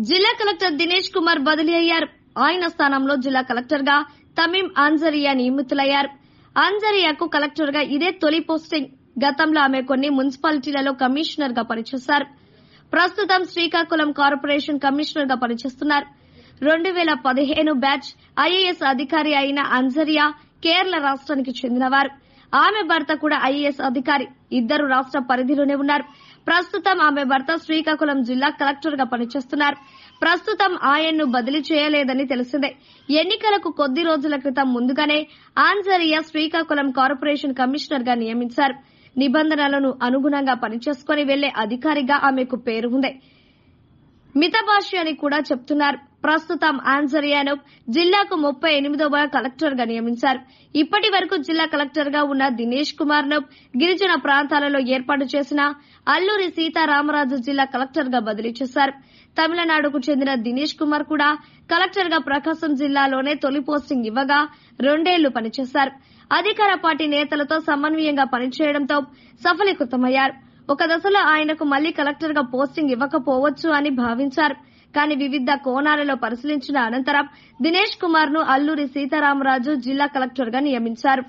జిల్లా కలెక్టర్ దినేష్ కుమార్ బదిలీ అయ్యారు. ఆయన స్థానంలో జిల్లా కలెక్టర్ గా తమీం అన్సరియా నియమితులయ్యారు. అన్సరియాకు కలెక్టర్ గా ఇదే తొలి పోస్టింగ్. గతంలో ఆమె కొన్ని మున్సిపాలిటీలలో కమిషనర్ గా పనిచేశారు. ప్రస్తుతం శ్రీకాకుళం కార్పొరేషన్ కమిషనర్ గా పనిచేస్తున్నారు. 2015 బ్యాచ్ ఐఏఎస్ అధికారి అయిన అన్సరియా కేరళ రాష్ట్రానికి చెందినవారు. ఆమె భర్త కూడా ఐఏఎస్ అధికారి. ఇద్దరు రాష్ట్ర పరిధిలోనే ఉన్నారు. ప్రస్తుతం ఆమె భర్త శ్రీకాకుళం జిల్లా కలెక్టర్ గా పనిచేస్తున్నారు. ప్రస్తుతం ఆయన్ను బదిలీ చేయలేదని తెలిసిందే. ఎన్నికలకు కొద్ది రోజుల క్రితం ముందుగానే అన్సరియా శ్రీకాకుళం కార్పొరేషన్ కమిషనర్ గా నియమించారు. నిబంధనలను అనుగుణంగా పనిచేసుకుని వెళ్లే అధికారిగా ఆమెకు పేరు ఉంది. మితభాషి అని కూడా చెప్తున్నారు. ప్రస్తుతం అన్సరియాను జిల్లాకు 38వ కలెక్టర్ గా నియమించారు. ఇప్పటి వరకు జిల్లా కలెక్టర్ గా ఉన్న దినేష్ కుమార్ ను గిరిజన ప్రాంతాలలో ఏర్పాటు చేసిన అల్లూరి సీతారామరాజు జిల్లా కలెక్టర్ గా బదిలీ చేశారు. తమిళనాడుకు చెందిన దినేష్ కుమార్ కూడా కలెక్టర్ గా ప్రకాశం జిల్లాలోనే తొలి పోస్టింగ్ ఇవ్వగా 2 ఏళ్లు పనిచేశారు. అధికార పార్టీ నేతలతో సమన్వయంగా పనిచేయడంతో సఫలీకృతమయ్యారు. ఒక దశలో ఆయనకు మళ్లీ కలెక్టర్ గా పోస్టింగ్ ఇవ్వకపోవచ్చు అని భావించారు. కానీ వివిధ కోణాలలో పరిశీలించిన అనంతరం దినేష్ కుమార్ ను అల్లూరి సీతారామరాజు జిల్లా కలెక్టర్ గా నియమించారు.